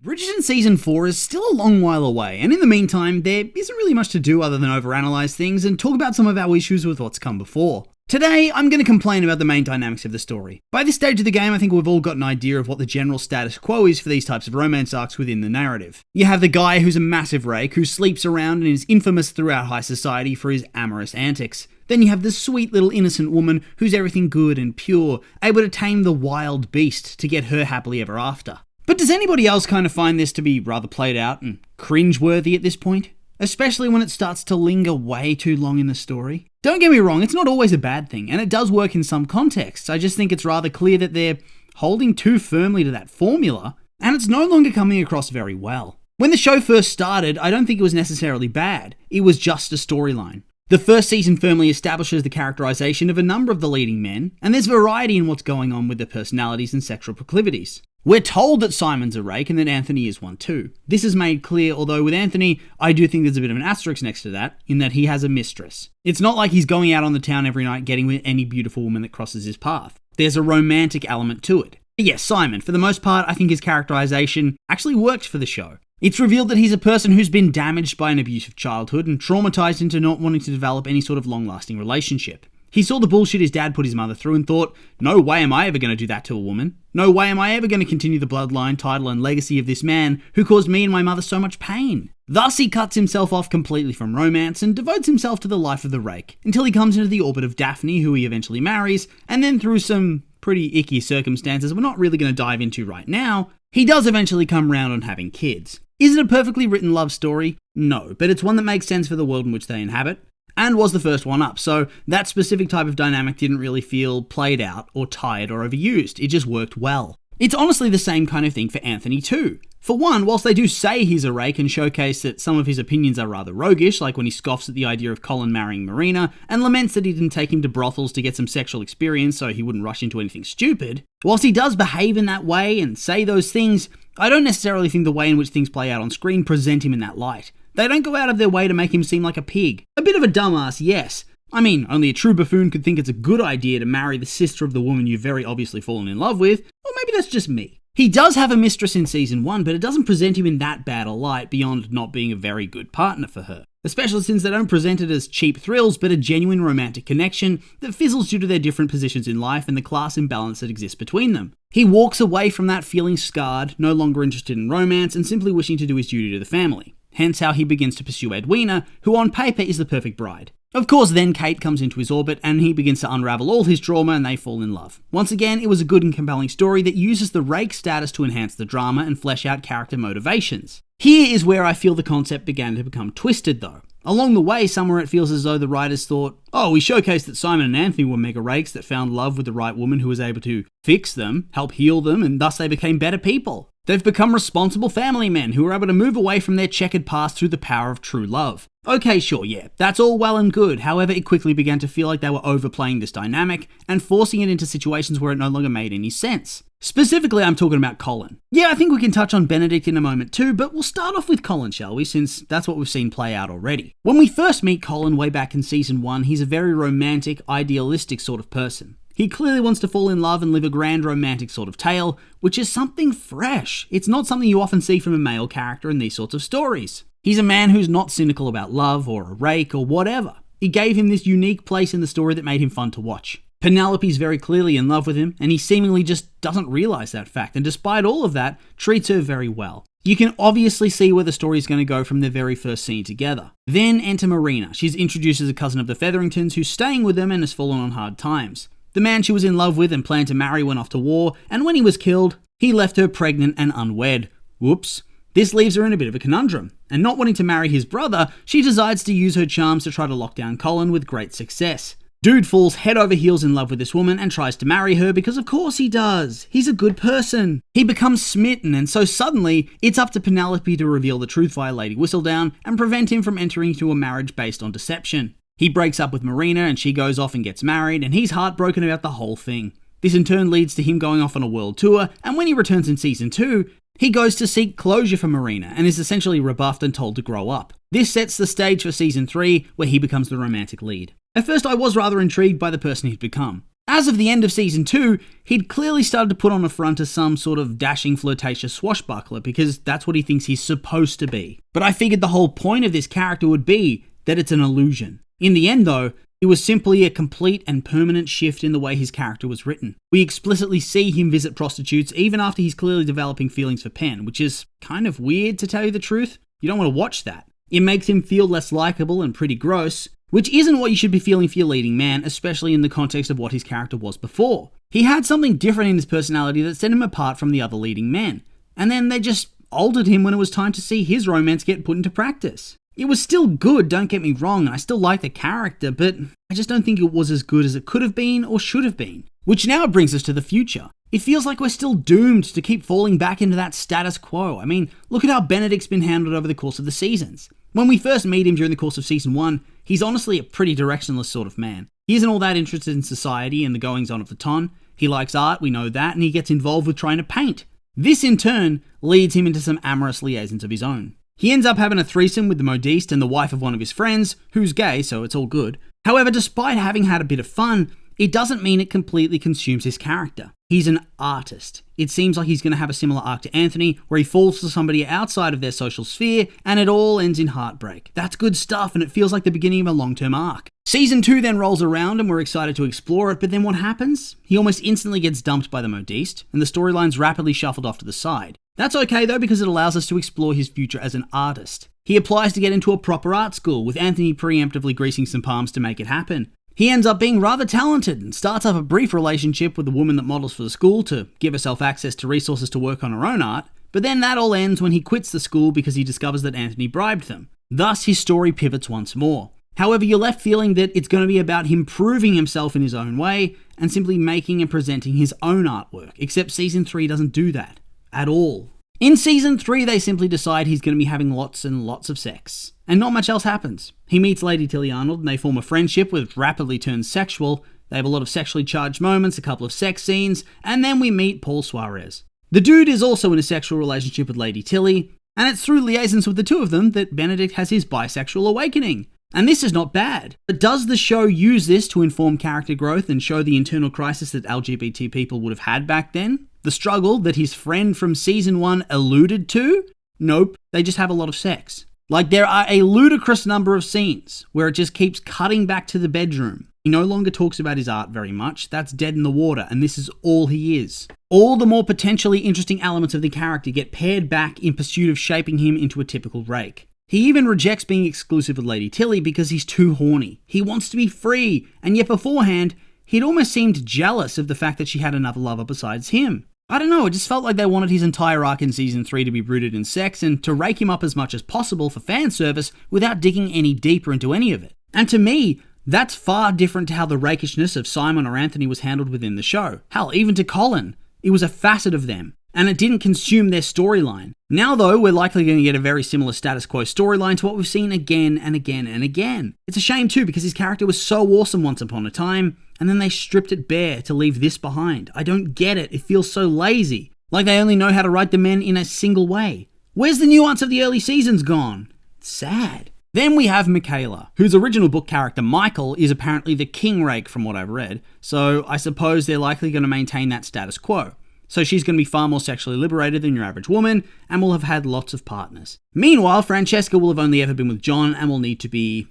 Bridgerton Season 4 is still a long while away, and in the meantime, there isn't really much to do other than overanalyze things and talk about some of our issues with what's come before. Today, I'm going to complain about the main dynamics of the story. By this stage of the game, I think we've all got an idea of what the general status quo is for these types of romance arcs within the narrative. You have the guy who's a massive rake, who sleeps around and is infamous throughout high society for his amorous antics. Then you have the sweet little innocent woman who's everything good and pure, able to tame the wild beast to get her happily ever after. But does anybody else kind of find this to be rather played out and cringe-worthy at this point? Especially when it starts to linger way too long in the story? Don't get me wrong, it's not always a bad thing, and it does work in some contexts. I just think it's rather clear that they're holding too firmly to that formula, and it's no longer coming across very well. When the show first started, I don't think it was necessarily bad. It was just a storyline. The first season firmly establishes the characterization of a number of the leading men, and there's variety in what's going on with their personalities and sexual proclivities. We're told that Simon's a rake and that Anthony is one too. This is made clear, although with Anthony, I do think there's a bit of an asterisk next to that, in that he has a mistress. It's not like he's going out on the town every night getting with any beautiful woman that crosses his path. There's a romantic element to it. But yes, Simon, for the most part, I think his characterization actually works for the show. It's revealed that he's a person who's been damaged by an abusive childhood and traumatized into not wanting to develop any sort of long-lasting relationship. He saw the bullshit his dad put his mother through and thought, no way am I ever going to do that to a woman. No way am I ever going to continue the bloodline, title and legacy of this man who caused me and my mother so much pain. Thus he cuts himself off completely from romance and devotes himself to the life of the rake, until he comes into the orbit of Daphne, who he eventually marries, and then through some pretty icky circumstances we're not really going to dive into right now, he does eventually come round on having kids. Is it a perfectly written love story? No, but it's one that makes sense for the world in which they inhabit, and was the first one up, so that specific type of dynamic didn't really feel played out or tired or overused. It just worked well. It's honestly the same kind of thing for Anthony too. For one, whilst they do say he's a rake and showcase that some of his opinions are rather roguish, like when he scoffs at the idea of Colin marrying Marina, and laments that he didn't take him to brothels to get some sexual experience so he wouldn't rush into anything stupid, whilst he does behave in that way and say those things, I don't necessarily think the way in which things play out on screen present him in that light. They don't go out of their way to make him seem like a pig. A bit of a dumbass, yes. I mean, only a true buffoon could think it's a good idea to marry the sister of the woman you've very obviously fallen in love with, or maybe that's just me. He does have a mistress in season 1, but it doesn't present him in that bad a light beyond not being a very good partner for her. Especially since they don't present it as cheap thrills, but a genuine romantic connection that fizzles due to their different positions in life and the class imbalance that exists between them. He walks away from that feeling scarred, no longer interested in romance, and simply wishing to do his duty to the family. Hence how he begins to pursue Edwina, who on paper is the perfect bride. Of course, then Kate comes into his orbit and he begins to unravel all his trauma and they fall in love. Once again, it was a good and compelling story that uses the rake status to enhance the drama and flesh out character motivations. Here is where I feel the concept began to become twisted though. Along the way, somewhere it feels as though the writers thought, oh, we showcased that Simon and Anthony were mega rakes that found love with the right woman who was able to fix them, help heal them, and thus they became better people. They've become responsible family men who are able to move away from their checkered past through the power of true love. Okay, sure, yeah, that's all well and good. However, it quickly began to feel like they were overplaying this dynamic and forcing it into situations where it no longer made any sense. Specifically, I'm talking about Colin. Yeah, I think we can touch on Benedict in a moment too, but we'll start off with Colin, shall we, since that's what we've seen play out already. When we first meet Colin way back in season 1, he's a very romantic, idealistic sort of person. He clearly wants to fall in love and live a grand romantic sort of tale, which is something fresh. It's not something you often see from a male character in these sorts of stories. He's a man who's not cynical about love or a rake or whatever. It gave him this unique place in the story that made him fun to watch. Penelope's very clearly in love with him, and he seemingly just doesn't realise that fact, and despite all of that, treats her very well. You can obviously see where the story is going to go from their very first scene together. Then enter Marina. She's introduced as a cousin of the Featheringtons who's staying with them and has fallen on hard times. The man she was in love with and planned to marry went off to war, and when he was killed, he left her pregnant and unwed. Whoops. This leaves her in a bit of a conundrum, and not wanting to marry his brother, she decides to use her charms to try to lock down Colin with great success. Dude falls head over heels in love with this woman and tries to marry her because of course he does. He's a good person. He becomes smitten, and so suddenly, it's up to Penelope to reveal the truth via Lady Whistledown and prevent him from entering into a marriage based on deception. He breaks up with Marina and she goes off and gets married, and he's heartbroken about the whole thing. This in turn leads to him going off on a world tour, and when he returns in season 2, he goes to seek closure for Marina and is essentially rebuffed and told to grow up. This sets the stage for season 3, where he becomes the romantic lead. At first I was rather intrigued by the person he'd become. As of the end of season 2, he'd clearly started to put on a front as some sort of dashing, flirtatious swashbuckler because that's what he thinks he's supposed to be. But I figured the whole point of this character would be that it's an illusion. In the end though, it was simply a complete and permanent shift in the way his character was written. We explicitly see him visit prostitutes even after he's clearly developing feelings for Penn, which is kind of weird to tell you the truth. You don't want to watch that. It makes him feel less likable and pretty gross, which isn't what you should be feeling for your leading man, especially in the context of what his character was before. He had something different in his personality that set him apart from the other leading men, and then they just altered him when it was time to see his romance get put into practice. It was still good, don't get me wrong, and I still like the character, but I just don't think it was as good as it could have been or should have been. Which now brings us to the future. It feels like we're still doomed to keep falling back into that status quo. I mean, look at how Benedict's been handled over the course of the seasons. When we first meet him during the course of season 1, he's honestly a pretty directionless sort of man. He isn't all that interested in society and the goings-on of the ton. He likes art, we know that, and he gets involved with trying to paint. This, in turn, leads him into some amorous liaisons of his own. He ends up having a threesome with the modiste and the wife of one of his friends, who's gay, so it's all good. However, despite having had a bit of fun, it doesn't mean it completely consumes his character. He's an artist. It seems like he's going to have a similar arc to Anthony, where he falls for somebody outside of their social sphere, and it all ends in heartbreak. That's good stuff, and it feels like the beginning of a long-term arc. Season 2 then rolls around, and we're excited to explore it, but then what happens? He almost instantly gets dumped by the modiste, and the storyline's rapidly shuffled off to the side. That's okay though, because it allows us to explore his future as an artist. He applies to get into a proper art school, with Anthony preemptively greasing some palms to make it happen. He ends up being rather talented and starts up a brief relationship with the woman that models for the school to give herself access to resources to work on her own art, but then that all ends when he quits the school because he discovers that Anthony bribed them. Thus, his story pivots once more. However, you're left feeling that it's going to be about him proving himself in his own way and simply making and presenting his own artwork, except season 3 doesn't do that at all. In season 3, they simply decide he's going to be having lots and lots of sex. And not much else happens. He meets Lady Tilly Arnold and they form a friendship which rapidly turns sexual. They have a lot of sexually charged moments, a couple of sex scenes, and then we meet Paul Suarez. The dude is also in a sexual relationship with Lady Tilly, and it's through liaisons with the two of them that Benedict has his bisexual awakening. And this is not bad. But does the show use this to inform character growth and show the internal crisis that LGBT people would have had back then? The struggle that his friend from season 1 alluded to? Nope, they just have a lot of sex. Like, there are a ludicrous number of scenes where it just keeps cutting back to the bedroom. He no longer talks about his art very much. That's dead in the water, and this is all he is. All the more potentially interesting elements of the character get pared back in pursuit of shaping him into a typical rake. He even rejects being exclusive with Lady Tilly because he's too horny. He wants to be free, and yet beforehand, he'd almost seemed jealous of the fact that she had another lover besides him. I don't know, it just felt like they wanted his entire arc in season 3 to be rooted in sex and to rake him up as much as possible for fan service without digging any deeper into any of it. And to me, that's far different to how the rakishness of Simon or Anthony was handled within the show. Hell, even to Colin. It was a facet of them, and it didn't consume their storyline. Now though, we're likely going to get a very similar status quo storyline to what we've seen again and again and again. It's a shame too, because his character was so awesome once upon a time, and then they stripped it bare to leave this behind. I don't get it. It feels so lazy. Like they only know how to write the men in a single way. Where's the nuance of the early seasons gone? It's sad. Then we have Michaela, whose original book character Michael is apparently the king rake from what I've read, so I suppose they're likely going to maintain that status quo. So she's going to be far more sexually liberated than your average woman, and will have had lots of partners. Meanwhile, Francesca will have only ever been with John and will need to be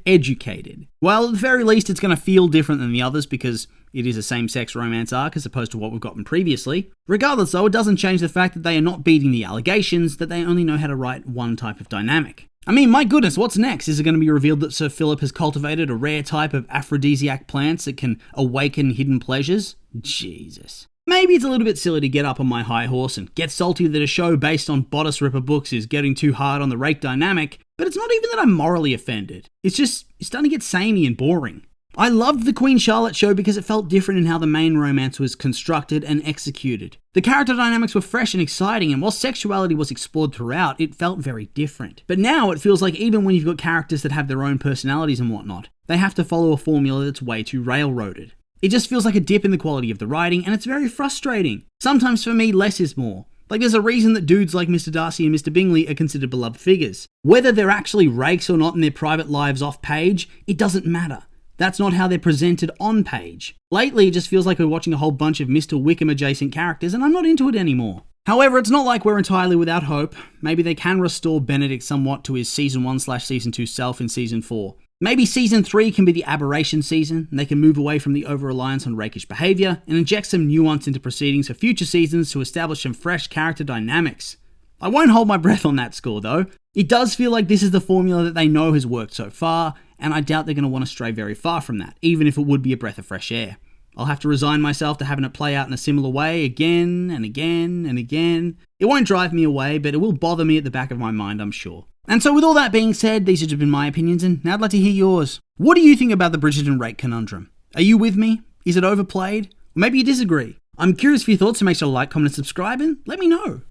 educated. Well, at the very least, it's going to feel different than the others because it is a same-sex romance arc as opposed to what we've gotten previously. Regardless, though, it doesn't change the fact that they are not beating the allegations, that they only know how to write one type of dynamic. I mean, my goodness, what's next? Is it going to be revealed that Sir Philip has cultivated a rare type of aphrodisiac plants that can awaken hidden pleasures? Jesus. Maybe it's a little bit silly to get up on my high horse and get salty that a show based on bodice ripper books is getting too hard on the rake dynamic, but it's not even that I'm morally offended. It's starting to get samey and boring. I loved the Queen Charlotte show because it felt different in how the main romance was constructed and executed. The character dynamics were fresh and exciting, and while sexuality was explored throughout, it felt very different. But now it feels like even when you've got characters that have their own personalities and whatnot, they have to follow a formula that's way too railroaded. It just feels like a dip in the quality of the writing, and it's very frustrating. Sometimes for me, less is more. Like there's a reason that dudes like Mr. Darcy and Mr. Bingley are considered beloved figures. Whether they're actually rakes or not in their private lives off page, it doesn't matter. That's not how they're presented on page. Lately, it just feels like we're watching a whole bunch of Mr. Wickham adjacent characters, and I'm not into it anymore. However, it's not like we're entirely without hope. Maybe they can restore Benedict somewhat to his Season 1/Season 2 self in Season 4. Maybe Season 3 can be the aberration season, and they can move away from the over-reliance on rakish behaviour, and inject some nuance into proceedings for future seasons to establish some fresh character dynamics. I won't hold my breath on that score though. It does feel like this is the formula that they know has worked so far, and I doubt they're going to want to stray very far from that, even if it would be a breath of fresh air. I'll have to resign myself to having it play out in a similar way again and again and again. It won't drive me away, but it will bother me at the back of my mind, I'm sure. And so with all that being said, these have just been my opinions, and now I'd like to hear yours. What do you think about the Bridgerton Rake conundrum? Are you with me? Is it overplayed? Or maybe you disagree? I'm curious for your thoughts, so make sure to like, comment, and subscribe, and let me know.